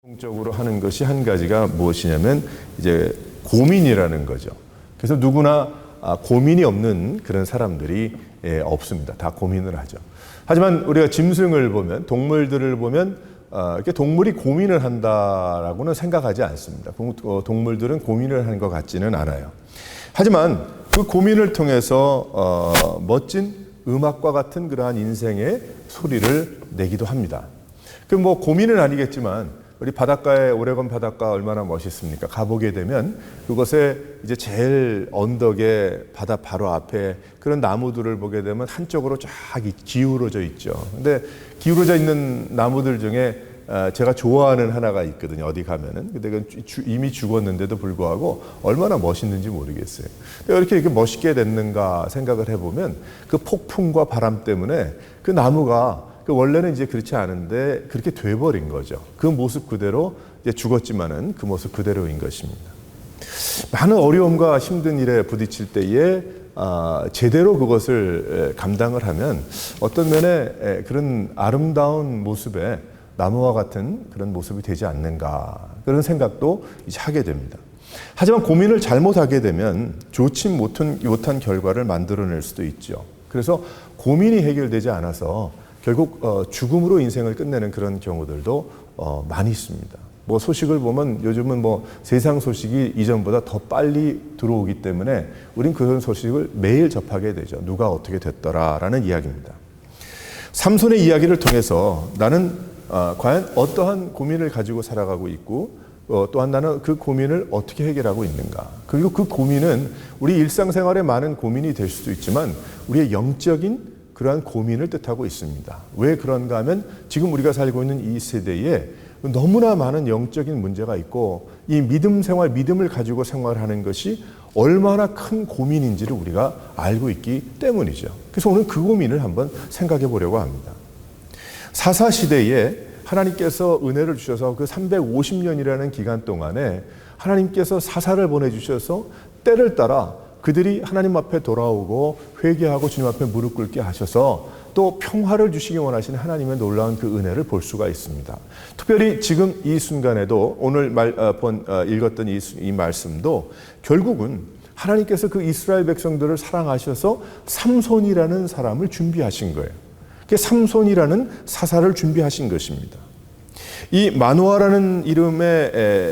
공적으로 하는 것이 한 가지가 무엇이냐면 이제 고민이라는 거죠. 그래서 누구나 고민이 없는 그런 사람들이 없습니다. 다 고민을 하죠. 하지만 우리가 짐승을 보면, 동물들을 보면 이렇게 동물이 고민을 한다라고는 생각하지 않습니다. 동물들은 고민을 하는 것 같지는 않아요. 하지만 그 고민을 통해서 멋진 음악과 같은 그러한 인생의 소리를 내기도 합니다. 그 뭐 고민은 아니겠지만 우리 바닷가에, 오레곤 바닷가 얼마나 멋있습니까? 가보게 되면 그곳에 이제 제일 언덕에 바다 바로 앞에 그런 나무들을 보게 되면 한쪽으로 쫙 기울어져 있죠. 근데 기울어져 있는 나무들 중에 제가 좋아하는 하나가 있거든요. 어디 가면은. 근데 그건 이미 죽었는데도 불구하고 얼마나 멋있는지 모르겠어요. 왜 이렇게 멋있게 됐는가 생각을 해보면 그 폭풍과 바람 때문에 그 나무가 원래는 이제 그렇지 않은데 그렇게 돼버린 거죠. 그 모습 그대로 이제 죽었지만은 그 모습 그대로인 것입니다. 많은 어려움과 힘든 일에 부딪힐 때에 제대로 그것을 감당을 하면 어떤 면에 그런 아름다운 모습에 나무와 같은 그런 모습이 되지 않는가 그런 생각도 이제 하게 됩니다. 하지만 고민을 잘못하게 되면 좋지 못한 결과를 만들어낼 수도 있죠. 그래서 고민이 해결되지 않아서 결국 죽음으로 인생을 끝내는 그런 경우들도 많이 있습니다. 뭐 소식을 보면 요즘은 뭐 세상 소식이 이전보다 더 빨리 들어오기 때문에 우린 그런 소식을 매일 접하게 되죠. 누가 어떻게 됐더라라는 이야기입니다. 삼손의 이야기를 통해서 나는 과연 어떠한 고민을 가지고 살아가고 있고 또한 나는 그 고민을 어떻게 해결하고 있는가. 그리고 그 고민은 우리 일상생활에 많은 고민이 될 수도 있지만 우리의 영적인 그러한 고민을 뜻하고 있습니다. 왜 그런가 하면 지금 우리가 살고 있는 이 세대에 너무나 많은 영적인 문제가 있고 이 믿음 생활, 믿음을 가지고 생활하는 것이 얼마나 큰 고민인지를 우리가 알고 있기 때문이죠. 그래서 오늘 그 고민을 한번 생각해 보려고 합니다. 사사시대에 하나님께서 은혜를 주셔서 그 350년이라는 기간 동안에 하나님께서 사사를 보내주셔서 때를 따라 그들이 하나님 앞에 돌아오고 회개하고 주님 앞에 무릎 꿇게 하셔서 또 평화를 주시기 원하시는 하나님의 놀라운 그 은혜를 볼 수가 있습니다. 특별히 지금 이 순간에도 오늘 읽었던 이 말씀도 결국은 하나님께서 그 이스라엘 백성들을 사랑하셔서 삼손이라는 사람을 준비하신 거예요. 그게 삼손이라는 사사를 준비하신 것입니다. 이 마노아라는 이름을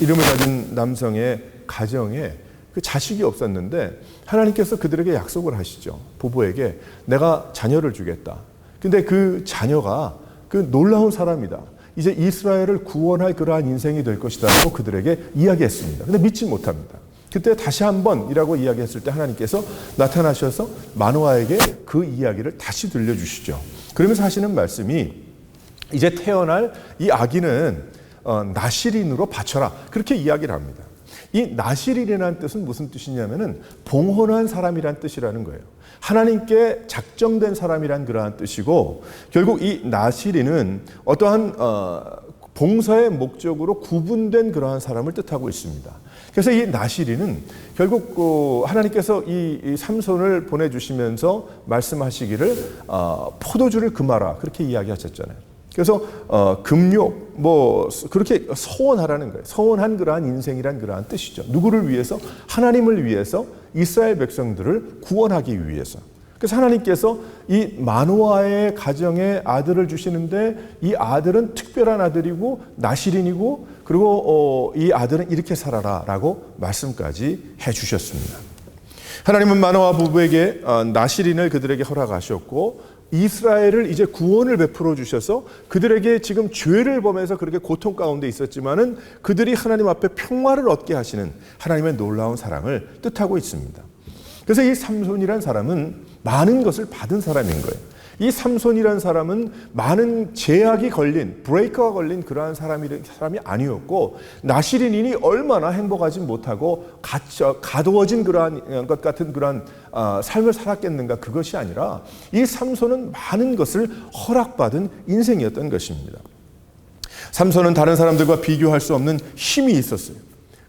가진 남성의 가정에 그 자식이 없었는데 하나님께서 그들에게 약속을 하시죠. 부부에게 내가 자녀를 주겠다. 근데 그 자녀가 그 놀라운 사람이다. 이제 이스라엘을 구원할 그러한 인생이 될 것이다라고 그들에게 이야기했습니다. 근데 믿지 못합니다. 그때 다시 한번이라고 이야기했을 때 하나님께서 나타나셔서 마노아에게 그 이야기를 다시 들려주시죠. 그러면서 하시는 말씀이 이제 태어날 이 아기는 나실인으로 바쳐라. 그렇게 이야기를 합니다. 이 나실인이라는 뜻은 무슨 뜻이냐면은 봉헌한 사람이란 뜻이라는 거예요. 하나님께 작정된 사람이란 그러한 뜻이고 결국 이 나실인은 어떠한 봉사의 목적으로 구분된 그러한 사람을 뜻하고 있습니다. 그래서 이 나실인은 결국 하나님께서 이 삼손을 보내주시면서 말씀하시기를 포도주를 금하라 그렇게 이야기하셨잖아요. 그래서 금욕 그렇게 서원하라는 거예요. 서원한 그러한 인생이란 그러한 뜻이죠. 누구를 위해서? 하나님을 위해서 이스라엘 백성들을 구원하기 위해서. 그래서 하나님께서 이 마노아의 가정에 아들을 주시는데 이 아들은 특별한 아들이고 나실인이고 그리고 이 아들은 이렇게 살아라라고 말씀까지 해주셨습니다. 하나님은 마노아 부부에게 나실인을 그들에게 허락하셨고 이스라엘을 이제 구원을 베풀어 주셔서 그들에게 지금 죄를 범해서 그렇게 고통 가운데 있었지만은 그들이 하나님 앞에 평화를 얻게 하시는 하나님의 놀라운 사랑을 뜻하고 있습니다. 그래서 이 삼손이란 사람은 많은 것을 받은 사람인 거예요. 이 삼손이란 사람은 많은 제약이 걸린, 브레이크가 걸린 그러한 사람이 아니었고 나실인이 얼마나 행복하지 못하고 가두어진 그러한 것 같은 그러한 삶을 살았겠는가 그것이 아니라 이 삼손은 많은 것을 허락받은 인생이었던 것입니다. 삼손은 다른 사람들과 비교할 수 없는 힘이 있었어요.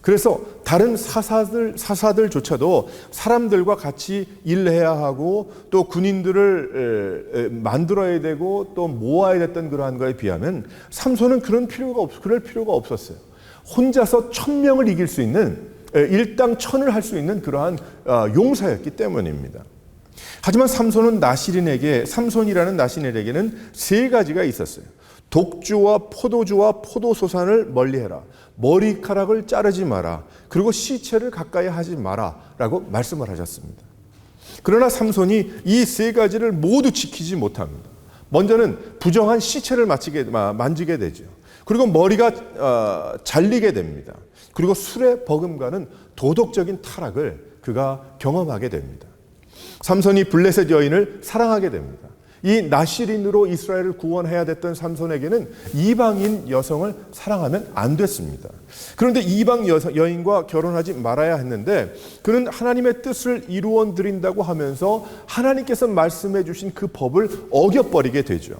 그래서 다른 사사들조차도 사람들과 같이 일해야 하고 또 군인들을 만들어야 되고 또 모아야 됐던 그러한 거에 비하면 삼손은 그럴 필요가 없었어요. 혼자서 1000명을 이길 수 있는, 일당 1000을 할 수 있는 그러한 용사였기 때문입니다. 하지만 삼손이라는 나시린에게는 3가지가 있었어요. 독주와 포도주와 포도소산을 멀리해라. 머리카락을 자르지 마라. 그리고 시체를 가까이 하지 마라. 라고 말씀을 하셨습니다. 그러나 삼손이 이 3가지를 모두 지키지 못합니다. 먼저는 부정한 시체를 만지게 되죠. 그리고 머리가 잘리게 됩니다. 그리고 술에 버금가는 도덕적인 타락을 그가 경험하게 됩니다. 삼손이 블레셋 여인을 사랑하게 됩니다. 이 나시린으로 이스라엘을 구원해야 됐던 삼손에게는 이방인 여성을 사랑하면 안 됐습니다. 그런데 이방 여인과 결혼하지 말아야 했는데 그는 하나님의 뜻을 이루어 드린다고 하면서 하나님께서 말씀해 주신 그 법을 어겨버리게 되죠.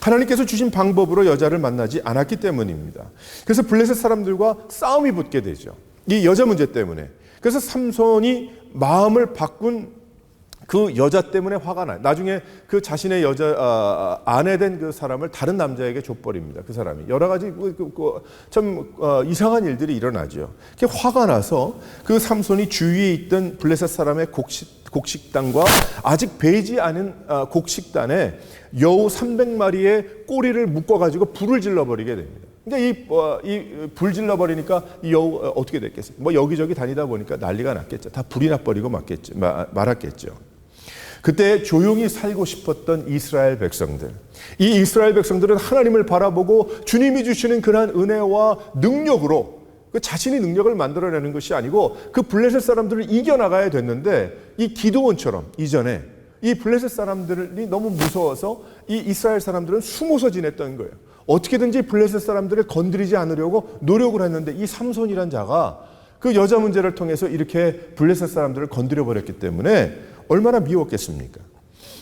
하나님께서 주신 방법으로 여자를 만나지 않았기 때문입니다. 그래서 블레셋 사람들과 싸움이 붙게 되죠. 이 여자 문제 때문에. 그래서 삼손이 마음을 바꾼 그 여자 때문에 화가 나요. 나중에 그 자신의 아내 된 그 사람을 다른 남자에게 줘버립니다. 그 사람이 여러 가지 참 이상한 일들이 일어나죠. 이렇게 화가 나서 그 삼손이 주위에 있던 블레셋 사람의 곡식단과 아직 배이지 않은 곡식단에 여우 300마리의 꼬리를 묶어가지고 불을 질러버리게 됩니다. 그러니까 이 불 질러버리니까 이 여우 어떻게 됐겠어요? 뭐 여기저기 다니다 보니까 난리가 났겠죠. 다 불이 나버리고 말았겠죠. 그때 조용히 살고 싶었던 이스라엘 백성들, 이 이스라엘 백성들은 하나님을 바라보고 주님이 주시는 그러한 은혜와 능력으로 그 자신이 능력을 만들어내는 것이 아니고 그 블레셋 사람들을 이겨나가야 됐는데 이 기드온처럼 이전에 이 블레셋 사람들이 너무 무서워서 이 이스라엘 사람들은 숨어서 지냈던 거예요. 어떻게든지 블레셋 사람들을 건드리지 않으려고 노력을 했는데 이 삼손이란 자가 그 여자 문제를 통해서 이렇게 블레셋 사람들을 건드려 버렸기 때문에 얼마나 미웠겠습니까?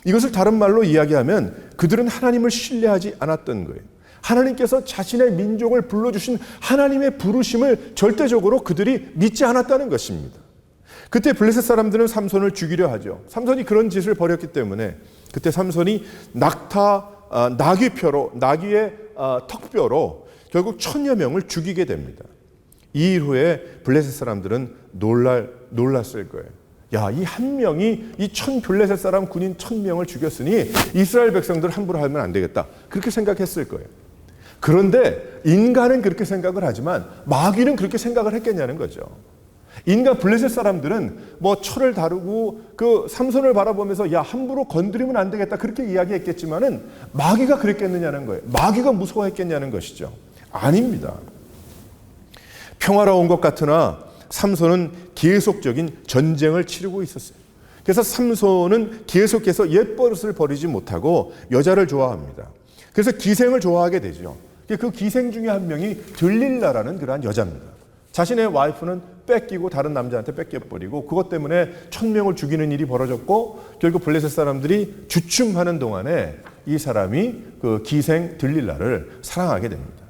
이것을 다른 말로 이야기하면 그들은 하나님을 신뢰하지 않았던 거예요. 하나님께서 자신의 민족을 불러주신 하나님의 부르심을 절대적으로 그들이 믿지 않았다는 것입니다. 그때 블레셋 사람들은 삼손을 죽이려 하죠. 삼손이 그런 짓을 벌였기 때문에 그때 삼손이 나귀의 턱뼈로 결국 1000여 명을 죽이게 됩니다. 이 일 후에 블레셋 사람들은 놀랐을 거예요. 야, 이 한 명이 이 블레셋 사람 군인 1000명을 죽였으니 이스라엘 백성들 함부로 하면 안 되겠다. 그렇게 생각했을 거예요. 그런데 인간은 그렇게 생각을 하지만 마귀는 그렇게 생각을 했겠냐는 거죠. 인간 블레셋 사람들은 뭐 철을 다루고 그 삼손을 바라보면서 야, 함부로 건드리면 안 되겠다. 그렇게 이야기했겠지만은 마귀가 그랬겠느냐는 거예요. 마귀가 무서워했겠냐는 것이죠. 아닙니다. 평화로운 것 같으나 삼손은 계속적인 전쟁을 치르고 있었어요. 그래서 삼손은 계속해서 옛버릇을 버리지 못하고 여자를 좋아합니다. 그래서 기생을 좋아하게 되죠. 그 기생 중에 한 명이 들릴라라는 그러한 여자입니다. 자신의 와이프는 뺏기고 다른 남자한테 뺏겨버리고 그것 때문에 1000명을 죽이는 일이 벌어졌고 결국 블레셋 사람들이 주춤하는 동안에 이 사람이 그 기생 들릴라를 사랑하게 됩니다.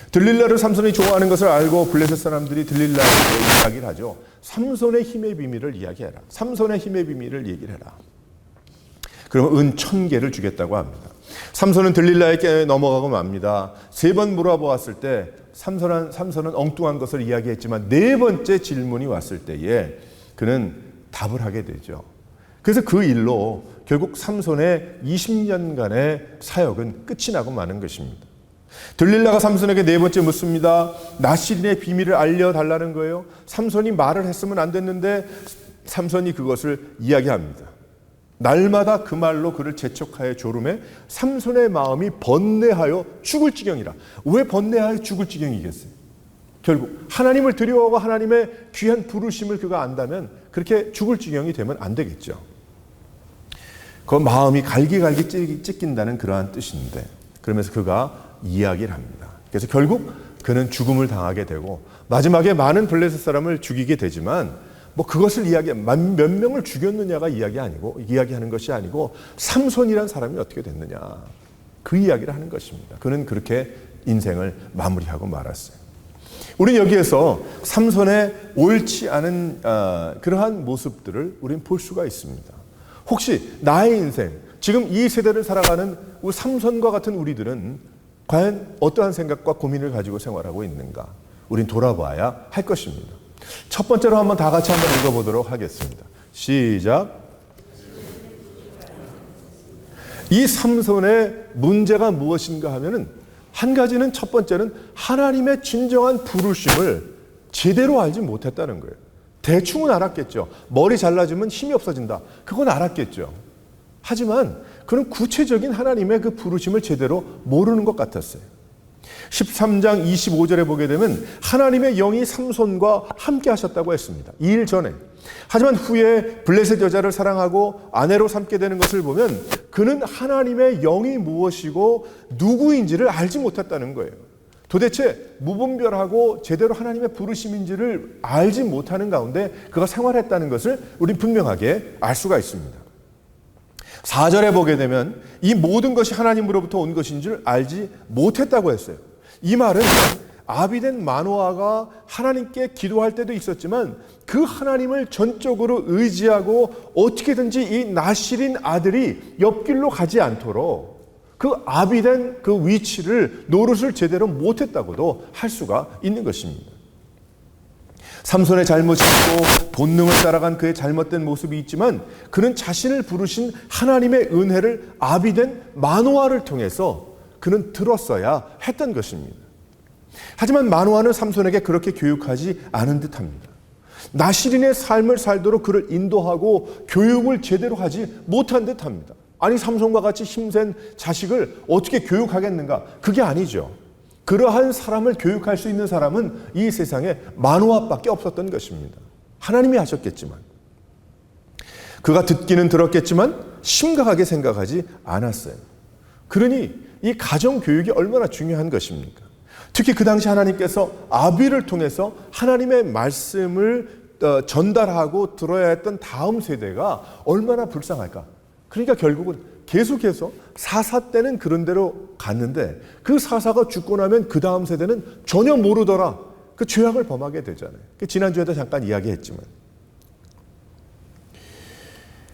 들릴라를 삼손이 좋아하는 것을 알고 블레셋 사람들이 들릴라에게 이야기를 하죠. 삼손의 힘의 비밀을 이야기해라. 삼손의 힘의 비밀을 얘기를 해라. 그러면 은 1000개를 주겠다고 합니다. 삼손은 들릴라에게 넘어가고 맙니다. 3번 물어보았을 때 삼손은 엉뚱한 것을 이야기했지만 4번째 질문이 왔을 때에 그는 답을 하게 되죠. 그래서 그 일로 결국 삼손의 20년간의 사역은 끝이 나고 마는 것입니다. 들릴라가 삼손에게 4번째 묻습니다. 나시린의 비밀을 알려달라는 거예요. 삼손이 말을 했으면 안 됐는데 삼손이 그것을 이야기합니다. 날마다 그 말로 그를 재촉하여 조름해 삼손의 마음이 번뇌하여 죽을 지경이라. 왜 번뇌하여 죽을 지경이겠어요? 결국 하나님을 두려워하고 하나님의 귀한 부르심을 그가 안다면 그렇게 죽을 지경이 되면 안 되겠죠. 그 마음이 갈기갈기 찢긴다는 그러한 뜻인데 그러면서 그가 이야기를 합니다. 그래서 결국 그는 죽음을 당하게 되고 마지막에 많은 블레셋 사람을 죽이게 되지만 뭐 그것을 몇 명을 죽였느냐가 이야기하는 것이 아니고 삼손이란 사람이 어떻게 됐느냐 그 이야기를 하는 것입니다. 그는 그렇게 인생을 마무리하고 말았어요. 우리는 여기에서 삼손의 옳지 않은 그러한 모습들을 우리는 볼 수가 있습니다. 혹시 나의 인생, 지금 이 세대를 살아가는 삼손과 같은 우리들은 과연 어떠한 생각과 고민을 가지고 생활하고 있는가? 우린 돌아봐야 할 것입니다. 첫 번째로 한번 다 같이 한번 읽어보도록 하겠습니다. 시작. 이 삼손의 문제가 무엇인가 하면은 한 가지는 첫 번째는 하나님의 진정한 부르심을 제대로 알지 못했다는 거예요. 대충은 알았겠죠. 머리 잘라주면 힘이 없어진다. 그건 알았겠죠. 하지만 그는 구체적인 하나님의 그 부르심을 제대로 모르는 것 같았어요. 13장 25절에 보게 되면 하나님의 영이 삼손과 함께 하셨다고 했습니다. 이 일 전에. 하지만 후에 블레셋 여자를 사랑하고 아내로 삼게 되는 것을 보면 그는 하나님의 영이 무엇이고 누구인지를 알지 못했다는 거예요. 도대체 무분별하고 제대로 하나님의 부르심인지를 알지 못하는 가운데 그가 생활했다는 것을 우린 분명하게 알 수가 있습니다. 4절에 보게 되면 이 모든 것이 하나님으로부터 온 것인 줄 알지 못했다고 했어요. 이 말은 아비된 마노아가 하나님께 기도할 때도 있었지만 그 하나님을 전적으로 의지하고 어떻게든지 이 나실인 아들이 옆길로 가지 않도록 그 아비된 그 위치를 노릇을 제대로 못했다고도 할 수가 있는 것입니다. 삼손의 잘못이 있고 본능을 따라간 그의 잘못된 모습이 있지만 그는 자신을 부르신 하나님의 은혜를 아비된 마노아를 통해서 그는 들었어야 했던 것입니다. 하지만 마노아는 삼손에게 그렇게 교육하지 않은 듯합니다. 나실인의 삶을 살도록 그를 인도하고 교육을 제대로 하지 못한 듯합니다. 아니 삼손과 같이 힘센 자식을 어떻게 교육하겠는가? 그게 아니죠. 그러한 사람을 교육할 수 있는 사람은 이 세상에 마노아밖에 없었던 것입니다. 하나님이 하셨겠지만 그가 듣기는 들었겠지만 심각하게 생각하지 않았어요. 그러니 이 가정교육이 얼마나 중요한 것입니까? 특히 그 당시 하나님께서 아비를 통해서 하나님의 말씀을 전달하고 들어야 했던 다음 세대가 얼마나 불쌍할까? 그러니까 결국은 계속해서 사사 때는 그런 대로 갔는데 그 사사가 죽고 나면 그 다음 세대는 전혀 모르더라. 그 죄악을 범하게 되잖아요. 지난주에도 잠깐 이야기했지만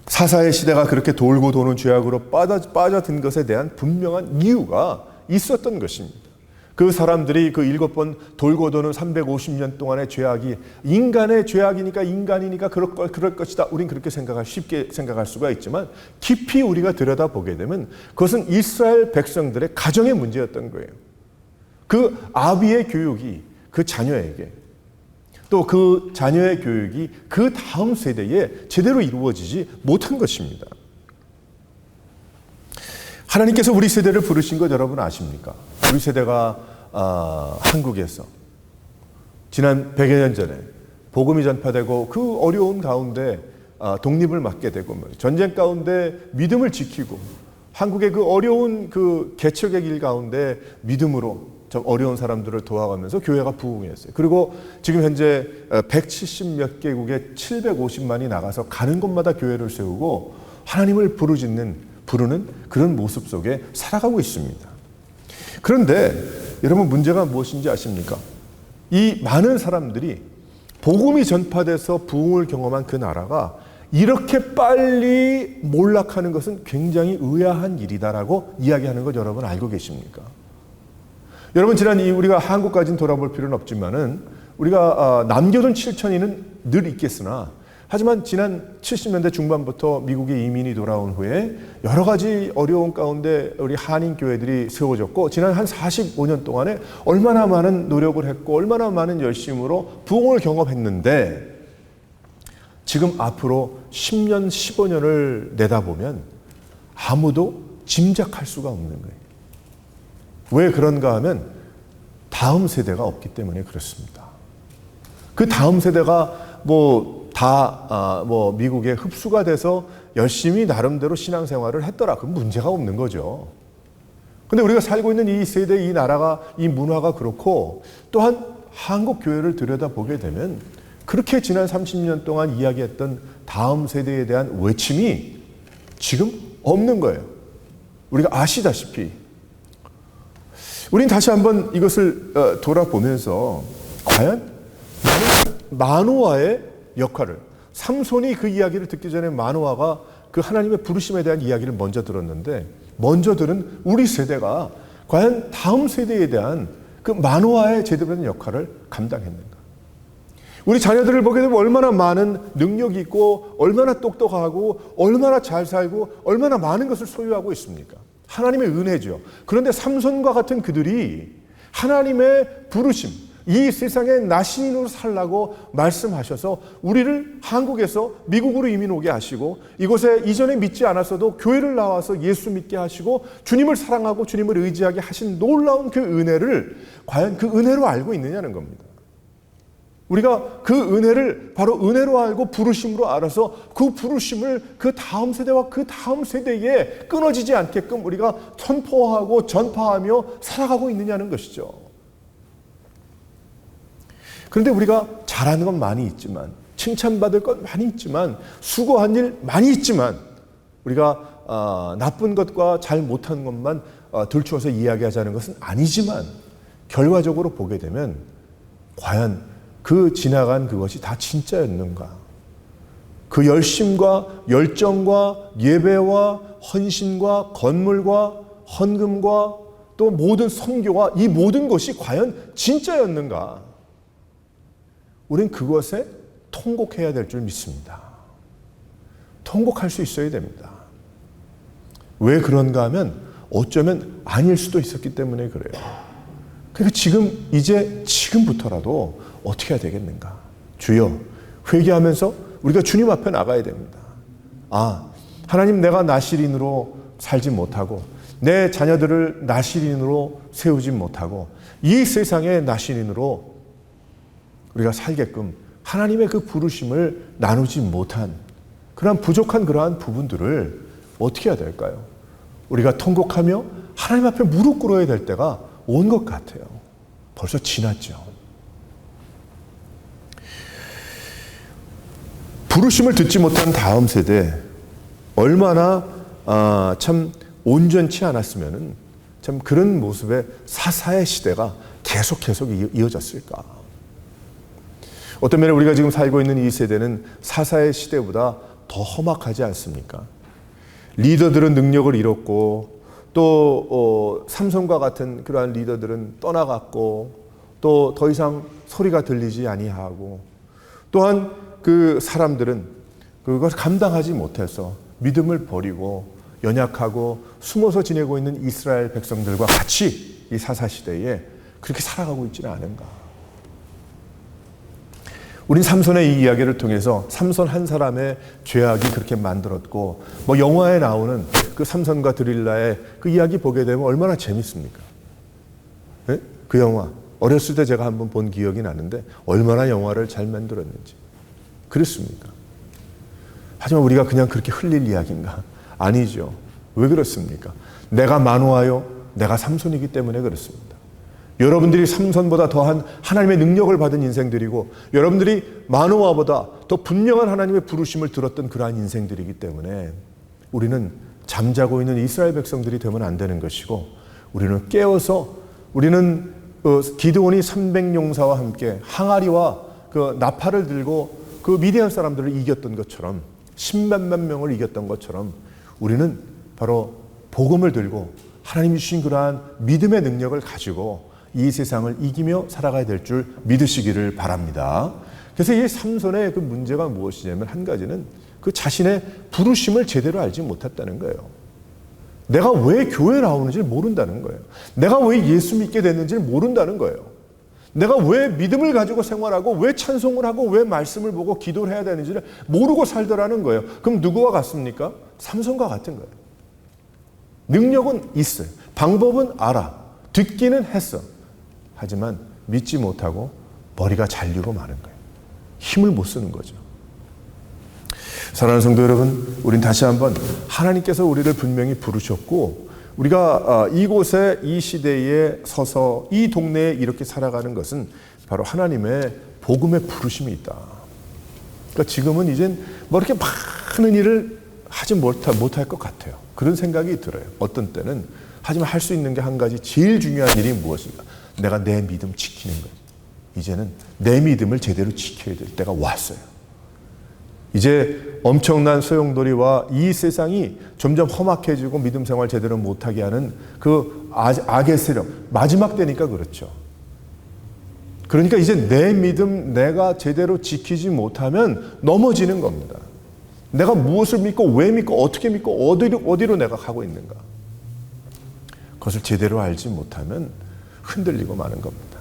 사사의 시대가 그렇게 돌고 도는 죄악으로 빠져든 것에 대한 분명한 이유가 있었던 것입니다. 그 사람들이 그 7번 돌고 도는 350년 동안의 죄악이 인간의 죄악이니까 인간이니까 그럴 것이다. 우린 그렇게 쉽게 생각할 수가 있지만 깊이 우리가 들여다보게 되면 그것은 이스라엘 백성들의 가정의 문제였던 거예요. 그 아비의 교육이 그 자녀에게 또 그 자녀의 교육이 그 다음 세대에 제대로 이루어지지 못한 것입니다. 하나님께서 우리 세대를 부르신 것 여러분 아십니까? 우리 세대가 한국에서 지난 100여 년 전에 복음이 전파되고 그 어려운 가운데 독립을 맞게 되고 전쟁 가운데 믿음을 지키고 한국의 그 어려운 그 개척의 길 가운데 믿음으로 좀 어려운 사람들을 도와가면서 교회가 부흥했어요. 그리고 지금 현재 170 몇 개국에 750만이 나가서 가는 곳마다 교회를 세우고 하나님을 부르는 그런 모습 속에 살아가고 있습니다. 그런데 여러분 문제가 무엇인지 아십니까? 이 많은 사람들이 복음이 전파돼서 부흥을 경험한 그 나라가 이렇게 빨리 몰락하는 것은 굉장히 의아한 일이다라고 이야기하는 것 여러분 알고 계십니까? 여러분 지난 우리가 한국까지는 돌아볼 필요는 없지만은 우리가 남겨둔 7천인은 늘 있겠으나 하지만 지난 70년대 중반부터 미국의 이민이 돌아온 후에 여러 가지 어려운 가운데 우리 한인 교회들이 세워졌고 지난 한 45년 동안에 얼마나 많은 노력을 했고 얼마나 많은 열심으로 부흥을 경험했는데 지금 앞으로 10년, 15년을 내다보면 아무도 짐작할 수가 없는 거예요. 왜 그런가 하면 다음 세대가 없기 때문에 그렇습니다. 그 다음 세대가 미국에 흡수가 돼서 열심히 나름대로 신앙생활을 했더라. 그건 문제가 없는 거죠. 근데 우리가 살고 있는 이 세대, 이 나라가, 이 문화가 그렇고 또한 한국 교회를 들여다보게 되면 그렇게 지난 30년 동안 이야기했던 다음 세대에 대한 외침이 지금 없는 거예요. 우리가 아시다시피. 우린 다시 한번 이것을 돌아보면서 과연 나는 마노아의 역할을, 삼손이 그 이야기를 듣기 전에 마노아가 그 하나님의 부르심에 대한 이야기를 먼저 들었는데, 먼저 들은 우리 세대가 과연 다음 세대에 대한 그 마노아의 제대로 된 역할을 감당했는가? 우리 자녀들을 보게 되면 얼마나 많은 능력이 있고 얼마나 똑똑하고 얼마나 잘 살고 얼마나 많은 것을 소유하고 있습니까? 하나님의 은혜죠. 그런데 삼손과 같은 그들이 하나님의 부르심, 이 세상에 나신인으로 살라고 말씀하셔서 우리를 한국에서 미국으로 이민 오게 하시고, 이곳에 이전에 믿지 않았어도 교회를 나와서 예수 믿게 하시고 주님을 사랑하고 주님을 의지하게 하신 놀라운 그 은혜를 과연 그 은혜로 알고 있느냐는 겁니다. 우리가 그 은혜를 바로 은혜로 알고 부르심으로 알아서 그 부르심을 그 다음 세대와 그 다음 세대에 끊어지지 않게끔 우리가 선포하고 전파하며 살아가고 있느냐는 것이죠. 그런데 우리가 잘하는 건 많이 있지만, 칭찬받을 건 많이 있지만, 수고한 일 많이 있지만, 우리가 나쁜 것과 잘 못하는 것만 들추어서 이야기하자는 것은 아니지만, 결과적으로 보게 되면 과연 그 지나간 그것이 다 진짜였는가? 그 열심과 열정과 예배와 헌신과 건물과 헌금과 또 모든 선교와 이 모든 것이 과연 진짜였는가? 우린 그것에 통곡해야 될 줄 믿습니다. 통곡할 수 있어야 됩니다. 왜 그런가 하면 어쩌면 아닐 수도 있었기 때문에 그래요. 그러니까 지금부터라도 어떻게 해야 되겠는가? 주여, 회개하면서 우리가 주님 앞에 나가야 됩니다. 하나님, 내가 나실인으로 살지 못하고 내 자녀들을 나실인으로 세우지 못하고 이 세상의 나실인으로 우리가 살게끔 하나님의 그 부르심을 나누지 못한 그러한 부족한 그러한 부분들을 어떻게 해야 될까요? 우리가 통곡하며 하나님 앞에 무릎 꿇어야 될 때가 온 것 같아요. 벌써 지났죠. 부르심을 듣지 못한 다음 세대, 얼마나 참 온전치 않았으면은 참 그런 모습의 사사의 시대가 계속 이어졌을까? 어떤 면에 우리가 지금 살고 있는 이 세대는 사사의 시대보다 더 험악하지 않습니까? 리더들은 능력을 잃었고, 또 삼손과 같은 그러한 리더들은 떠나갔고, 또 더 이상 소리가 들리지 아니하고, 또한 그 사람들은 그것을 감당하지 못해서 믿음을 버리고 연약하고 숨어서 지내고 있는 이스라엘 백성들과 같이 이 사사시대에 그렇게 살아가고 있지는 않은가. 우린 삼손의 이 이야기를 통해서 삼손 한 사람의 죄악이 그렇게 만들었고, 영화에 나오는 그 삼손과 드릴라의 그 이야기 보게 되면 얼마나 재밌습니까? 네? 그 영화 어렸을 때 제가 한번 본 기억이 나는데 얼마나 영화를 잘 만들었는지. 그렇습니까? 하지만 우리가 그냥 그렇게 흘릴 이야기인가? 아니죠. 왜 그렇습니까? 내가 마노아요, 내가 삼손이기 때문에 그렇습니다. 여러분들이 삼손보다 더한 하나님의 능력을 받은 인생들이고, 여러분들이 마노아보다 더 분명한 하나님의 부르심을 들었던 그러한 인생들이기 때문에 우리는 잠자고 있는 이스라엘 백성들이 되면 안 되는 것이고, 우리는 깨어서, 우리는 기드온이 300용사와 함께 항아리와 그 나팔을 들고 그 미디안 사람들을 이겼던 것처럼, 10몇만 명을 이겼던 것처럼 우리는 바로 복음을 들고 하나님이 주신 그러한 믿음의 능력을 가지고 이 세상을 이기며 살아가야 될 줄 믿으시기를 바랍니다. 그래서 이 삼손의 그 문제가 무엇이냐면, 한 가지는 그 자신의 부르심을 제대로 알지 못했다는 거예요. 내가 왜 교회에 나오는지를 모른다는 거예요. 내가 왜 예수 믿게 됐는지를 모른다는 거예요. 내가 왜 믿음을 가지고 생활하고 왜 찬송을 하고 왜 말씀을 보고 기도를 해야 되는지를 모르고 살더라는 거예요. 그럼 누구와 같습니까? 삼손과 같은 거예요. 능력은 있어요. 방법은 알아. 듣기는 했어. 하지만 믿지 못하고 머리가 잘리고 마는 거예요. 힘을 못 쓰는 거죠. 사랑하는 성도 여러분, 우린 다시 한번 하나님께서 우리를 분명히 부르셨고, 우리가 이곳에 이 시대에 서서 이 동네에 이렇게 살아가는 것은 바로 하나님의 복음의 부르심이 있다. 그러니까 지금은 이젠 이렇게 많은 일을 하지 못할 것 같아요. 그런 생각이 들어요. 어떤 때는. 하지만 할 수 있는 게 한 가지, 제일 중요한 일이 무엇인가? 내가 내 믿음 지키는 거예요. 이제는 내 믿음을 제대로 지켜야 될 때가 왔어요. 이제 엄청난 소용돌이와 이 세상이 점점 험악해지고 믿음 생활 제대로 못하게 하는 그 악의 세력, 마지막 때니까 그렇죠. 그러니까 이제 내 믿음 내가 제대로 지키지 못하면 넘어지는 겁니다. 내가 무엇을 믿고 왜 믿고 어떻게 믿고 어디로 내가 가고 있는가. 그것을 제대로 알지 못하면 흔들리고 마는 겁니다.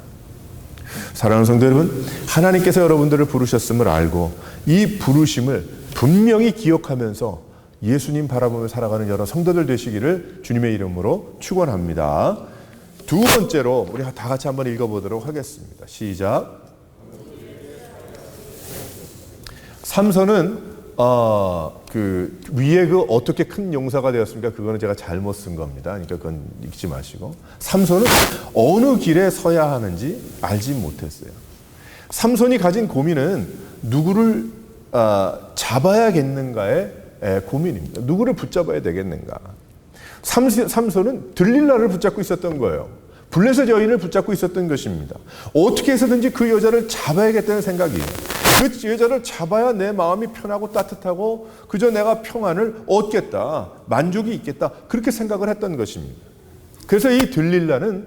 사랑하는 성도 여러분, 하나님께서 여러분들을 부르셨음을 알고 이 부르심을 분명히 기억하면서 예수님 바라보며 살아가는 여러 성도들 되시기를 주님의 이름으로 축원합니다. 두 번째로 우리 다 같이 한번 읽어보도록 하겠습니다. 시작. 삼손은 그 위에 그 어떻게 큰 용사가 되었습니까? 그거는 제가 잘못 쓴 겁니다. 그러니까 그건 읽지 마시고. 삼손은 어느 길에 서야 하는지 알지 못했어요. 삼손이 가진 고민은 누구를 잡아야겠는가의 고민입니다. 누구를 붙잡아야 되겠는가. 삼손은 들릴라를 붙잡고 있었던 거예요. 블레셋 여인을 붙잡고 있었던 것입니다. 어떻게 해서든지 그 여자를 잡아야겠다는 생각이에요. 그 여자를 잡아야 내 마음이 편하고 따뜻하고 그저 내가 평안을 얻겠다, 만족이 있겠다, 그렇게 생각을 했던 것입니다. 그래서 이 들릴라는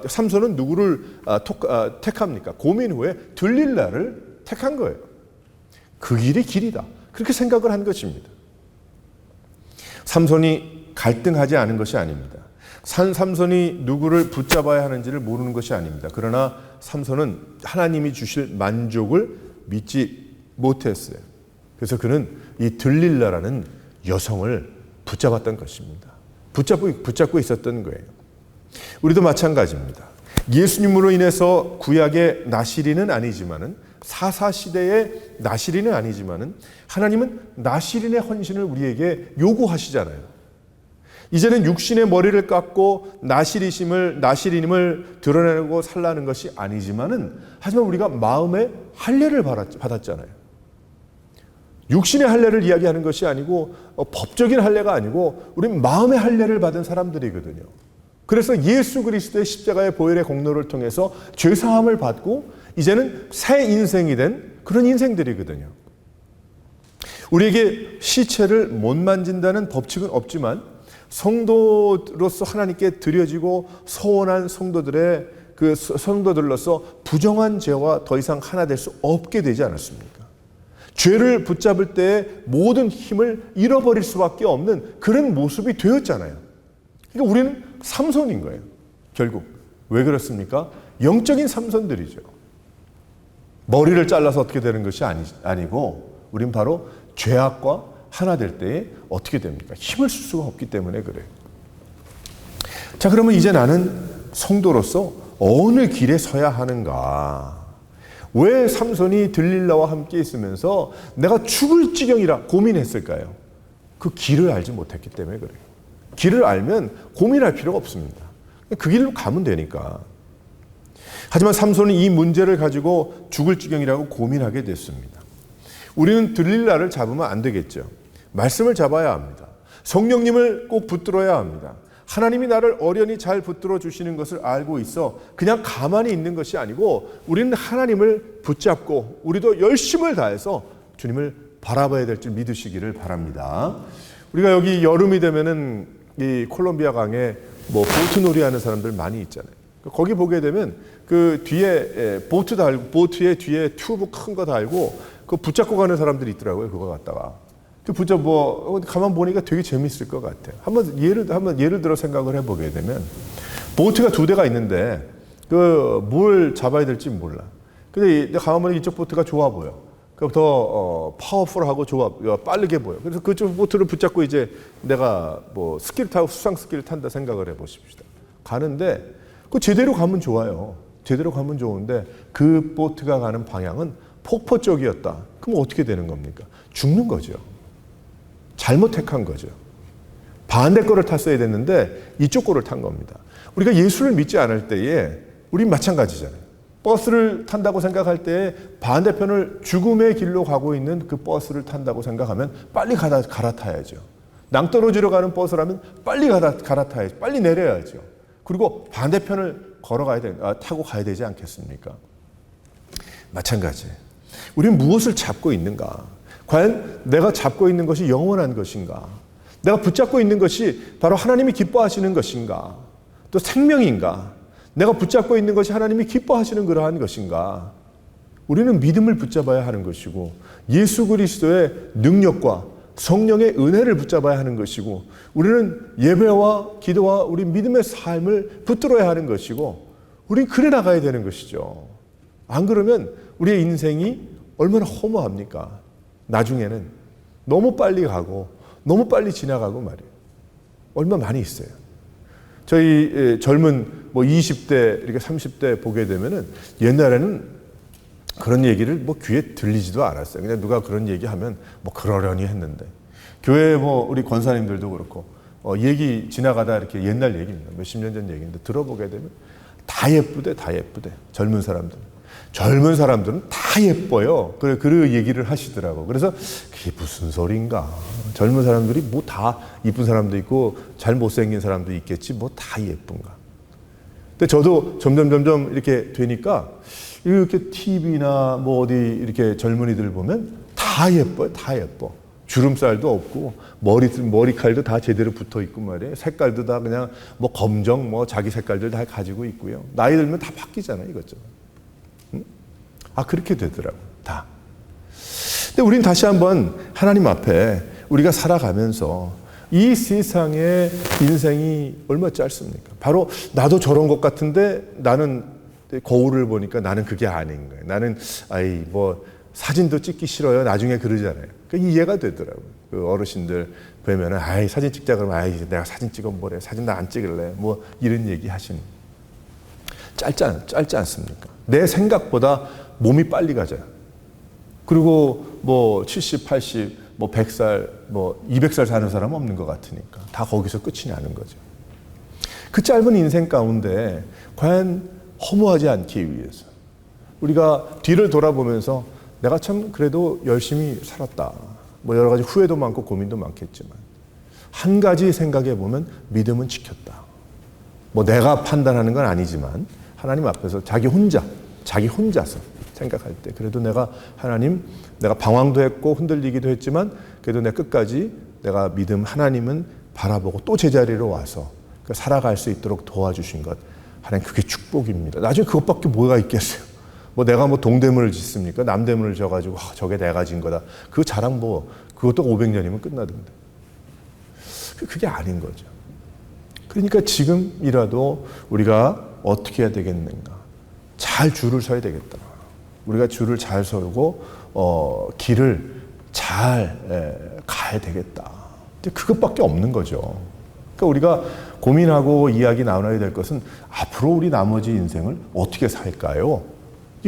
삼손은 누구를 택합니까? 고민 후에 들릴라를 택한 거예요. 그 길이 길이다, 그렇게 생각을 한 것입니다. 삼손이 갈등하지 않은 것이 아닙니다. 삼손이 누구를 붙잡아야 하는지를 모르는 것이 아닙니다. 그러나 삼손은 하나님이 주실 만족을 믿지 못했어요. 그래서 그는 이 들릴라라는 여성을 붙잡았던 것입니다. 붙잡고 있었던 거예요. 우리도 마찬가지입니다. 예수님으로 인해서 구약의 나시린은 아니지만은 사사시대의 나시린은 아니지만은 하나님은 나시린의 헌신을 우리에게 요구하시잖아요. 이제는 육신의 머리를 깎고 나시린임을 드러내고 살라는 것이 아니지만은 하지만 우리가 마음의 할례를 받았잖아요. 육신의 할례를 이야기하는 것이 아니고 법적인 할례가 아니고 우리는 마음의 할례를 받은 사람들이거든요. 그래서 예수 그리스도의 십자가의 보혈의 공로를 통해서 죄사함을 받고 이제는 새 인생이 된 그런 인생들이거든요. 우리에게 시체를 못 만진다는 법칙은 없지만 성도로서 하나님께 드려지고 소원한 성도들의 그 성도들로서 부정한 죄와 더 이상 하나 될 수 없게 되지 않았습니까? 죄를 붙잡을 때 모든 힘을 잃어버릴 수밖에 없는 그런 모습이 되었잖아요. 그러니까 우리는 삼손인 거예요. 결국 왜 그렇습니까? 영적인 삼손들이죠. 머리를 잘라서 어떻게 되는 것이 아니고 우린 바로 죄악과 하나 될 때에 어떻게 됩니까? 힘을 쓸 수가 없기 때문에 그래요. 자, 그러면 이제 나는 성도로서 어느 길에 서야 하는가? 왜 삼손이 들릴라와 함께 있으면서 내가 죽을 지경이라 고민했을까요? 그 길을 알지 못했기 때문에 그래요. 길을 알면 고민할 필요가 없습니다. 그 길로 가면 되니까. 하지만 삼손이 이 문제를 가지고 죽을 지경이라고 고민하게 됐습니다. 우리는 들릴라를 잡으면 안 되겠죠. 말씀을 잡아야 합니다. 성령님을 꼭 붙들어야 합니다. 하나님이 나를 어련히 잘 붙들어 주시는 것을 알고 있어 그냥 가만히 있는 것이 아니고 우리는 하나님을 붙잡고 우리도 열심을 다해서 주님을 바라봐야 될 줄 믿으시기를 바랍니다. 우리가 여기 여름이 되면은 이 콜롬비아 강에 보트 놀이 하는 사람들 많이 있잖아요. 거기 보게 되면 그 뒤에 보트 달고 보트에 뒤에 튜브 큰 거 달고 그 붙잡고 가는 사람들이 있더라고요. 그거 갖다가 그 가만 보니까 되게 재밌을 것 같아요. 한번 예를 들어 생각을 해보게 되면 보트가 두 대가 있는데 뭘 잡아야 될지 몰라. 근데 가만 보니 이쪽 보트가 좋아 보여. 더 파워풀하고 좋아, 빠르게 보여. 그래서 그쪽 보트를 붙잡고 이제 내가 스키를 타고 수상 스키를 탄다 생각을 해보십시다. 가는데 제대로 가면 좋아요. 제대로 가면 좋은데 그 보트가 가는 방향은 폭포 쪽이었다. 그럼 어떻게 되는 겁니까? 죽는 거죠. 잘못 택한 거죠. 반대 거를 탔어야 됐는데 이쪽 거를 탄 겁니다. 우리가 예수를 믿지 않을 때에 우린 마찬가지잖아요. 버스를 탄다고 생각할 때 반대편을 죽음의 길로 가고 있는 그 버스를 탄다고 생각하면 빨리 갈아타야죠. 낭떠러지로 가는 버스라면 빨리 갈아타야죠. 빨리 내려야죠. 그리고 반대편을 타고 가야 되지 않겠습니까? 마찬가지예요. 우리는 무엇을 잡고 있는가? 과연 내가 잡고 있는 것이 영원한 것인가? 내가 붙잡고 있는 것이 바로 하나님이 기뻐하시는 것인가? 또 생명인가? 내가 붙잡고 있는 것이 하나님이 기뻐하시는 그러한 것인가? 우리는 믿음을 붙잡아야 하는 것이고 예수 그리스도의 능력과 성령의 은혜를 붙잡아야 하는 것이고 우리는 예배와 기도와 우리 믿음의 삶을 붙들어야 하는 것이고 우리는 그래 나가야 되는 것이죠. 안 그러면 우리의 인생이 얼마나 허무합니까? 나중에는 너무 빨리 가고 너무 빨리 지나가고 말이에요. 얼마 많이 있어요. 저희 젊은 20대 이렇게 30대 보게 되면은 옛날에는 그런 얘기를 귀에 들리지도 않았어요. 그냥 누가 그런 얘기하면 그러려니 했는데 교회 우리 권사님들도 그렇고 얘기 지나가다 이렇게 옛날 얘기입니다. 몇십 년 전 얘기인데 들어보게 되면 다 예쁘대, 다 예쁘대. 젊은 사람들은 다 예뻐요. 그 얘기를 하시더라고. 그래서 그게 무슨 소린가? 젊은 사람들이 다 이쁜 사람도 있고 잘 못생긴 사람도 있겠지 다 예쁜가? 근데 저도 점점 이렇게 되니까 이렇게 TV나 어디 이렇게 젊은이들 보면 다 예뻐요. 다 예뻐. 주름살도 없고 머리칼도 다 제대로 붙어 있고 말이에요. 색깔도 다 그냥 검정 자기 색깔들 다 가지고 있고요. 나이 들면 다 바뀌잖아요. 이것저것. 응? 그렇게 되더라고요. 다. 근데 우리는 다시 한번 하나님 앞에 우리가 살아가면서 이 세상의 인생이 얼마나 짧습니까? 바로 나도 저런 것 같은데 나는 거울을 보니까 나는 그게 아닌 거예요. 나는 사진도 찍기 싫어요. 나중에 그러잖아요. 이해가 되더라고요. 그 어르신들 보면은 사진 찍자 그러면 내가 사진 찍어 뭐래. 사진 나 안 찍을래. 이런 얘기 하시는. 짧지 않습니까? 내 생각보다 몸이 빨리 가져요. 그리고 70, 80, 100살, 200살 사는 사람은 없는 것 같으니까 다 거기서 끝이 나는 거죠. 그 짧은 인생 가운데 과연 허무하지 않기 위해서 우리가 뒤를 돌아보면서 내가 참 그래도 열심히 살았다. 여러 가지 후회도 많고 고민도 많겠지만 한 가지 생각해 보면 믿음은 지켰다. 내가 판단하는 건 아니지만 하나님 앞에서 자기 혼자서 생각할 때 그래도 내가 방황도 했고 흔들리기도 했지만 그래도 내가 끝까지 내가 믿음 하나님은 바라보고 또 제자리로 와서 살아갈 수 있도록 도와주신 것 하나님 그게 축복입니다. 나중에 그것밖에 뭐가 있겠어요. 내가 동대문을 짓습니까? 남대문을 져가지고 저게 내가 진 거다. 그 자랑 그것도 500년이면 끝나던데. 그게 아닌 거죠. 그러니까 지금이라도 우리가 어떻게 해야 되겠는가? 잘 줄을 서야 되겠다. 우리가 줄을 잘 서고 길을 잘 가야 되겠다. 그것밖에 없는 거죠. 그러니까 우리가 고민하고 이야기 나눠야 될 것은 앞으로 우리 나머지 인생을 어떻게 살까요?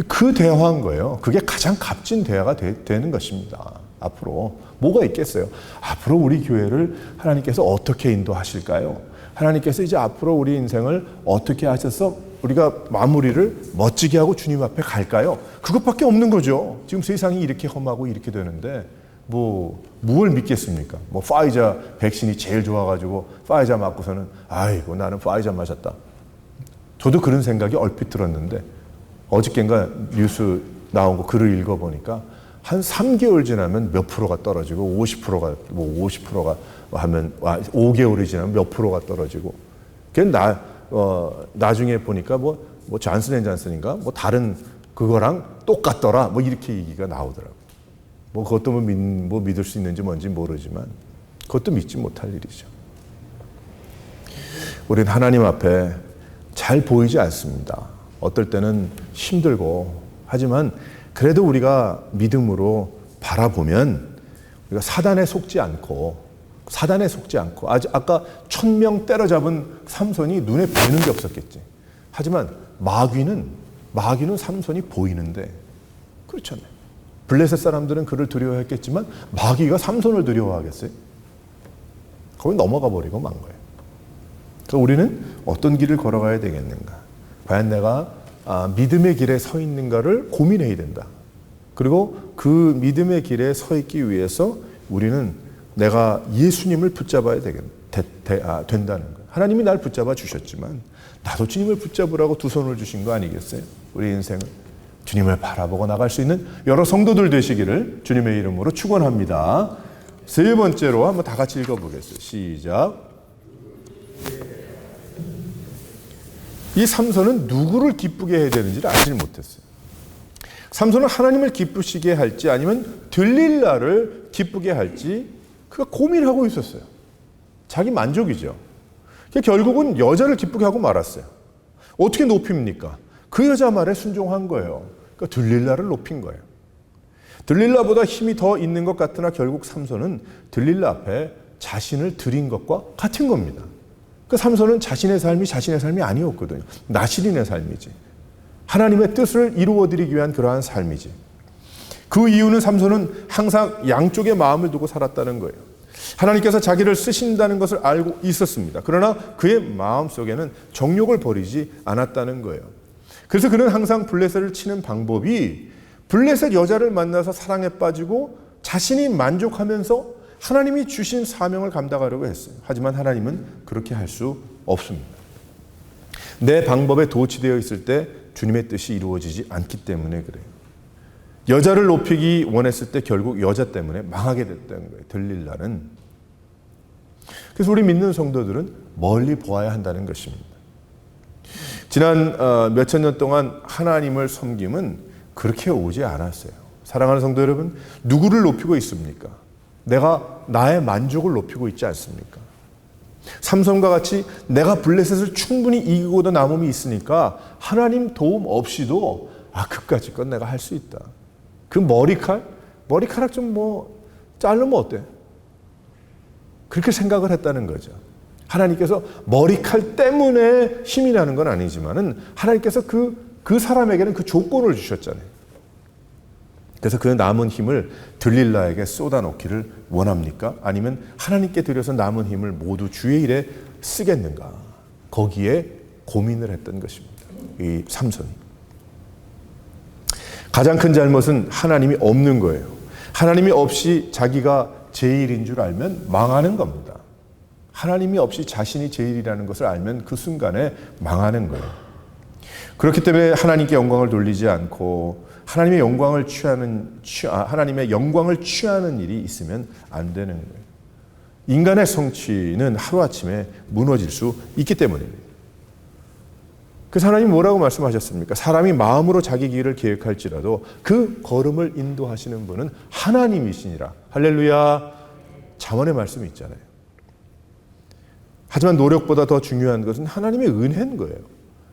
그 대화인 거예요. 그게 가장 값진 대화가 되는 것입니다. 앞으로 뭐가 있겠어요? 앞으로 우리 교회를 하나님께서 어떻게 인도하실까요? 하나님께서 이제 앞으로 우리 인생을 어떻게 하셔서 우리가 마무리를 멋지게 하고 주님 앞에 갈까요? 그것밖에 없는 거죠. 지금 세상이 이렇게 험하고 이렇게 되는데 뭘 믿겠습니까? 파이자 백신이 제일 좋아가지고 파이자 맞고서는 나는 파이자 맞았다. 저도 그런 생각이 얼핏 들었는데 어저께인가 뉴스 나온 거 글을 읽어보니까 한 3개월 지나면 몇 프로가 떨어지고 50%가 하면 5개월이 지나면 몇 프로가 떨어지고 나중에 보니까 잔슨앤잔슨인가 다른 그거랑 똑같더라 이렇게 얘기가 나오더라고요. 그것도 믿을 수 있는지 뭔지 모르지만 그것도 믿지 못할 일이죠. 우리는 하나님 앞에 잘 보이지 않습니다. 어떨 때는 힘들고 하지만 그래도 우리가 믿음으로 바라보면 우리가 사단에 속지 않고 아까 1000명 때려잡은 삼손이 눈에 보이는 게 없었겠지. 하지만 마귀는 삼손이 보이는데 그렇잖아요. 블레셋 사람들은 그를 두려워했겠지만 마귀가 삼손을 두려워하겠어요? 거기 넘어가 버리고 만 거예요. 그러니까 우리는 어떤 길을 걸어가야 되겠는가? 과연 내가 믿음의 길에 서 있는가를 고민해야 된다. 그리고 그 믿음의 길에 서 있기 위해서 우리는 내가 예수님을 붙잡아야 된다는 거예요. 하나님이 날 붙잡아 주셨지만 나도 주님을 붙잡으라고 두 손을 주신 거 아니겠어요? 우리 인생을. 주님을 바라보고 나갈 수 있는 여러 성도들 되시기를 주님의 이름으로 축원합니다. 세 번째로 한번 다 같이 읽어보겠습니다. 시작. 이 삼손은 누구를 기쁘게 해야 되는지를 알지 못했어요. 삼손은 하나님을 기쁘시게 할지 아니면 들릴라를 기쁘게 할지 그가 고민하고 있었어요. 자기 만족이죠. 결국은 여자를 기쁘게 하고 말았어요. 어떻게 높입니까? 그 여자 말에 순종한 거예요. 그러니까 들릴라를 높인 거예요. 들릴라보다 힘이 더 있는 것 같으나 결국 삼손은 들릴라 앞에 자신을 드린 것과 같은 겁니다. 그 삼손은 자신의 삶이 아니었거든요. 나실인의 삶이지. 하나님의 뜻을 이루어드리기 위한 그러한 삶이지. 그 이유는 삼손은 항상 양쪽의 마음을 두고 살았다는 거예요. 하나님께서 자기를 쓰신다는 것을 알고 있었습니다. 그러나 그의 마음속에는 정욕을 버리지 않았다는 거예요. 그래서 그는 항상 블레셋을 치는 방법이 블레셋 여자를 만나서 사랑에 빠지고 자신이 만족하면서 하나님이 주신 사명을 감당하려고 했어요. 하지만 하나님은 그렇게 할 수 없습니다. 내 방법에 도취되어 있을 때 주님의 뜻이 이루어지지 않기 때문에 그래요. 여자를 높이기 원했을 때 결국 여자 때문에 망하게 됐다는 거예요. 들릴라는. 그래서 우리 믿는 성도들은 멀리 보아야 한다는 것입니다. 지난 몇천 년 동안 하나님을 섬김은 그렇게 오지 않았어요. 사랑하는 성도 여러분, 누구를 높이고 있습니까? 내가 나의 만족을 높이고 있지 않습니까? 삼손과 같이 내가 블레셋을 충분히 이기고도 남음이 있으니까 하나님 도움 없이도 그까짓 건 내가 할 수 있다. 그 머리카락 좀 자르면 어때? 그렇게 생각을 했다는 거죠. 하나님께서 머리칼 때문에 힘이 나는 건 아니지만은 하나님께서 그 사람에게는 그 조건을 주셨잖아요. 그래서 그 남은 힘을 들릴라에게 쏟아놓기를 원합니까? 아니면 하나님께 드려서 남은 힘을 모두 주의 일에 쓰겠는가? 거기에 고민을 했던 것입니다. 이 삼손이. 가장 큰 잘못은 하나님이 없는 거예요. 하나님이 없이 자기가 제일인 줄 알면 망하는 겁니다. 하나님이 없이 자신이 제일이라는 것을 알면 그 순간에 망하는 거예요. 그렇기 때문에 하나님께 영광을 돌리지 않고 하나님의 영광을 취하는 일이 있으면 안 되는 거예요. 인간의 성취는 하루아침에 무너질 수 있기 때문입니다. 그래서 하나님 뭐라고 말씀하셨습니까? 사람이 마음으로 자기 길을 계획할지라도 그 걸음을 인도하시는 분은 하나님이시니라. 할렐루야. 잠언의 말씀이 있잖아요. 하지만 노력보다 더 중요한 것은 하나님의 은혜인 거예요.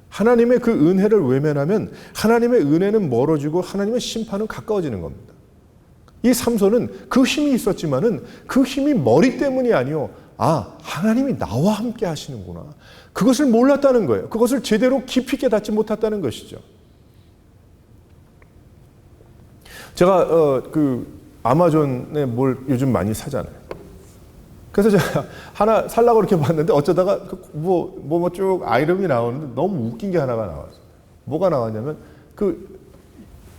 하나님의 그 은혜를 외면하면 하나님의 은혜는 멀어지고 하나님의 심판은 가까워지는 겁니다. 이 삼손은 그 힘이 있었지만은 그 힘이 머리 때문이 아니요. 하나님이 나와 함께 하시는구나. 그것을 몰랐다는 거예요. 그것을 제대로 깊이 깨닫지 못했다는 것이죠. 제가 아마존에 뭘 요즘 많이 사잖아요. 그래서 제가 하나 살라고 이렇게 봤는데 어쩌다가 쭉 아이름이 나오는데 너무 웃긴 게 하나가 나왔어요. 뭐가 나왔냐면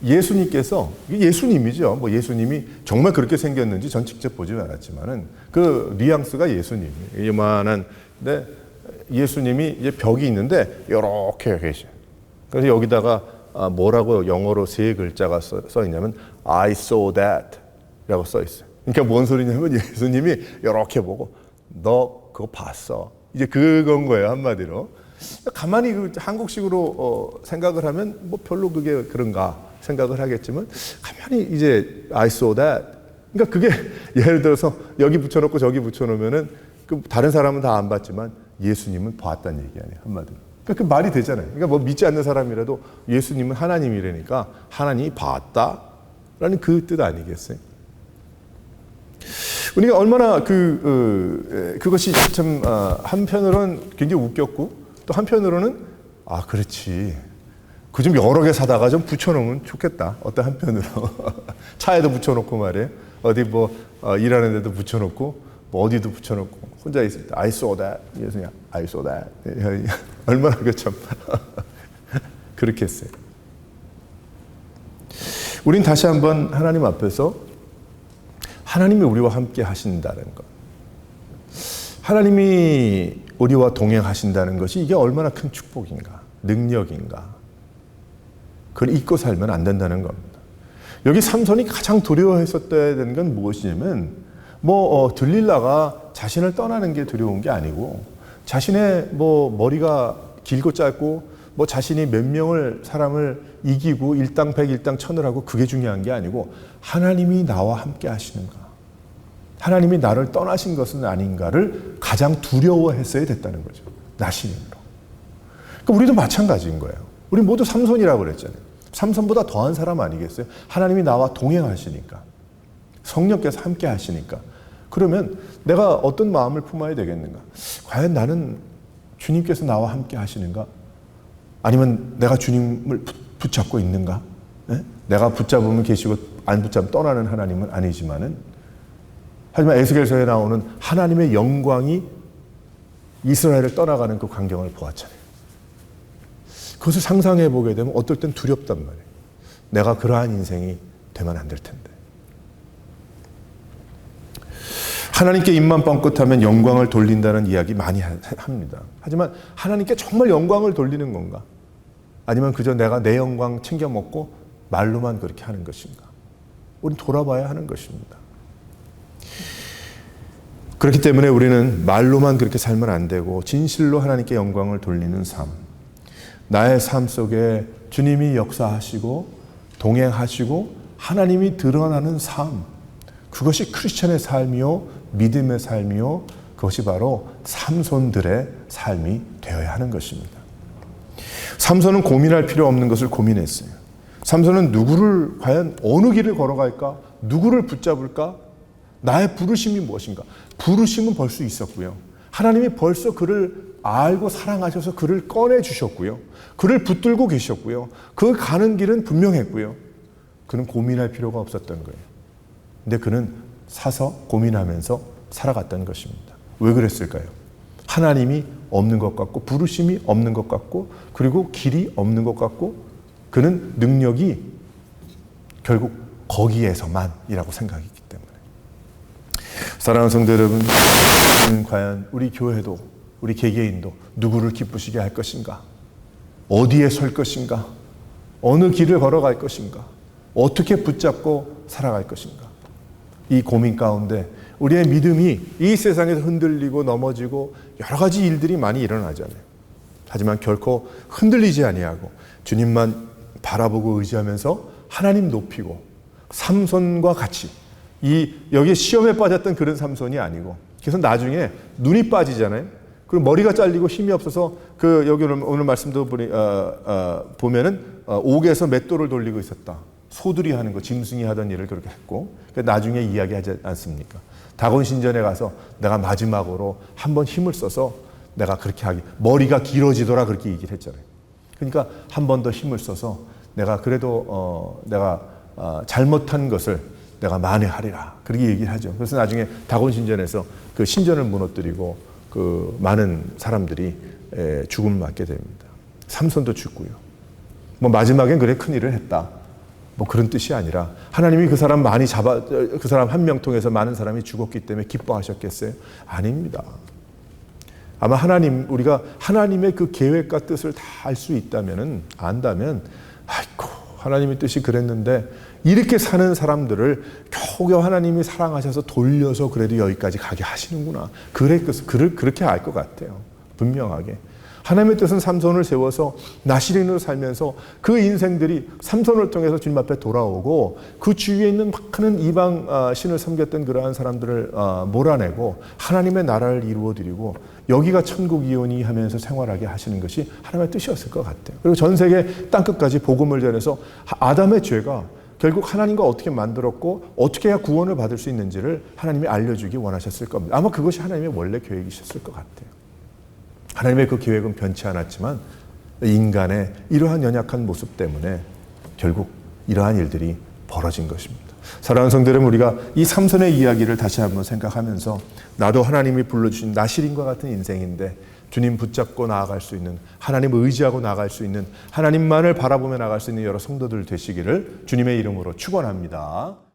예수님께서, 예수님이죠. 예수님이 정말 그렇게 생겼는지 전 직접 보지는 않았지만은 그 뉘앙스가 예수님이에요. 이만한데 예수님이 이제 벽이 있는데 이렇게 계셔요. 그래서 여기다가 뭐라고 영어로 세 글자가 써 있냐면 I saw that 라고 써 있어요. 그러니까 뭔 소리냐면 예수님이 이렇게 보고 너 그거 봤어. 이제 그건 거예요, 한마디로. 가만히 한국식으로 생각을 하면 별로 그게 그런가 생각을 하겠지만 가만히 이제 I saw that. 그러니까 그게 예를 들어서 여기 붙여놓고 저기 붙여놓으면은 다른 사람은 다 안 봤지만 예수님은 봤다는 얘기 아니에요, 한마디로. 그러니까 그 말이 되잖아요. 그러니까 믿지 않는 사람이라도 예수님은 하나님이라니까 하나님이 봤다라는 그 뜻 아니겠어요? 우리가 얼마나 그것이 참 한편으로는 굉장히 웃겼고 또 한편으로는 그렇지. 그 좀 여러 개 사다가 좀 붙여놓으면 좋겠다. 어떤 한편으로 차에도 붙여놓고 말이에요. 어디 일하는 데도 붙여놓고 어디도 붙여놓고 혼자 있을 때 I saw that. 예수님 I saw that. 얼마나 참 그렇게 했어요. 우린 다시 한번 하나님 앞에서 하나님이 우리와 함께 하신다는 것, 하나님이 우리와 동행하신다는 것이 이게 얼마나 큰 축복인가, 능력인가. 그걸 잊고 살면 안 된다는 겁니다. 여기 삼손이 가장 두려워했었어야 되는 건 무엇이냐면 들릴라가 자신을 떠나는 게 두려운 게 아니고 자신의 머리가 길고 짧고 자신이 몇 명을 사람을 이기고 일당백일당천을 하고 그게 중요한 게 아니고 하나님이 나와 함께 하시는가, 하나님이 나를 떠나신 것은 아닌가를 가장 두려워했어야 됐다는 거죠. 나시림으로. 그러니까 우리도 마찬가지인 거예요. 우리 모두 삼손이라고 그랬잖아요. 삼손보다 더한 사람 아니겠어요? 하나님이 나와 동행하시니까, 성령께서 함께 하시니까. 그러면 내가 어떤 마음을 품어야 되겠는가? 과연 나는 주님께서 나와 함께 하시는가? 아니면 내가 주님을 붙잡고 있는가? 네? 내가 붙잡으면 계시고 안 붙잡으면 떠나는 하나님은 아니지만은, 하지만 에스겔서에 나오는 하나님의 영광이 이스라엘을 떠나가는 그 광경을 보았잖아요. 그것을 상상해 보게 되면 어떨 땐 두렵단 말이에요. 내가 그러한 인생이 되면 안 될 텐데. 하나님께 입만 뻥끗하면 영광을 돌린다는 이야기 많이 합니다. 하지만 하나님께 정말 영광을 돌리는 건가? 아니면 그저 내가 내 영광 챙겨 먹고 말로만 그렇게 하는 것인가? 우린 돌아봐야 하는 것입니다. 그렇기 때문에 우리는 말로만 그렇게 살면 안 되고 진실로 하나님께 영광을 돌리는 삶, 나의 삶 속에 주님이 역사하시고 동행하시고 하나님이 드러나는 삶, 그것이 크리스천의 삶이요, 믿음의 삶이요, 그것이 바로 삼손들의 삶이 되어야 하는 것입니다. 삼손은 고민할 필요 없는 것을 고민했어요. 삼손은 누구를, 과연 어느 길을 걸어갈까? 누구를 붙잡을까? 나의 부르심이 무엇인가? 부르심은 벌써 있었고요. 하나님이 벌써 그를 알고 사랑하셔서 그를 꺼내주셨고요. 그를 붙들고 계셨고요. 그 가는 길은 분명했고요. 그는 고민할 필요가 없었던 거예요. 근데 그는 사서 고민하면서 살아갔던 것입니다. 왜 그랬을까요? 하나님이 없는 것 같고 부르심이 없는 것 같고 그리고 길이 없는 것 같고 그는 능력이 결국 거기에서만이라고 생각했기 때문에. 사랑하는 성도 여러분, 과연 우리 교회도 우리 개개인도 누구를 기쁘시게 할 것인가? 어디에 설 것인가? 어느 길을 걸어갈 것인가? 어떻게 붙잡고 살아갈 것인가? 이 고민 가운데 우리의 믿음이 이 세상에서 흔들리고 넘어지고 여러 가지 일들이 많이 일어나잖아요. 하지만 결코 흔들리지 아니하고 주님만 바라보고 의지하면서 하나님 높이고 삼손과 같이 여기 시험에 빠졌던 그런 삼손이 아니고 그래서 나중에 눈이 빠지잖아요. 그리고 머리가 잘리고 힘이 없어서 여기 오늘 말씀도 보면은 옥에서 맷돌을 돌리고 있었다. 소들이 하는 거, 짐승이 하던 일을 그렇게 했고 나중에 이야기하지 않습니까? 다곤 신전에 가서 내가 마지막으로 한번 힘을 써서 내가 그렇게 머리가 길어지더라 그렇게 얘기를 했잖아요. 그러니까 한 번 더 힘을 써서 내가 그래도 내가 잘못한 것을 내가 만회하리라 그렇게 얘기를 하죠. 그래서 나중에 다곤 신전에서 그 신전을 무너뜨리고 그 많은 사람들이 죽음을 맞게 됩니다. 삼손도 죽고요. 마지막엔 그래 큰 일을 했다. 그런 뜻이 아니라 하나님이 그 사람 그 사람 한 명 통해서 많은 사람이 죽었기 때문에 기뻐하셨겠어요? 아닙니다. 아마 우리가 하나님의 그 계획과 뜻을 다 알 수 안다면, 아이고, 하나님의 뜻이 그랬는데, 이렇게 사는 사람들을 겨우겨우 하나님이 사랑하셔서 돌려서 그래도 여기까지 가게 하시는구나. 그렇게 알 것 같아요. 분명하게. 하나님의 뜻은 삼손을 세워서 나시린으로 살면서 그 인생들이 삼손을 통해서 주님 앞에 돌아오고 그 주위에 있는 많은 이방 신을 섬겼던 그러한 사람들을 몰아내고 하나님의 나라를 이루어드리고 여기가 천국이오니 하면서 생활하게 하시는 것이 하나님의 뜻이었을 것 같아요. 그리고 전 세계 땅끝까지 복음을 전해서 아담의 죄가 결국 하나님과 어떻게 만들었고 어떻게 해야 구원을 받을 수 있는지를 하나님이 알려주기 원하셨을 겁니다. 아마 그것이 하나님의 원래 계획이셨을 것 같아요. 하나님의 그 계획은 변치 않았지만 인간의 이러한 연약한 모습 때문에 결국 이러한 일들이 벌어진 것입니다. 사랑하는 성도 여러분, 우리가 이 삼손의 이야기를 다시 한번 생각하면서 나도 하나님이 불러주신 나시린과 같은 인생인데 주님 붙잡고 나아갈 수 있는, 하나님을 의지하고 나아갈 수 있는, 하나님만을 바라보며 나아갈 수 있는 여러 성도들 되시기를 주님의 이름으로 축원합니다.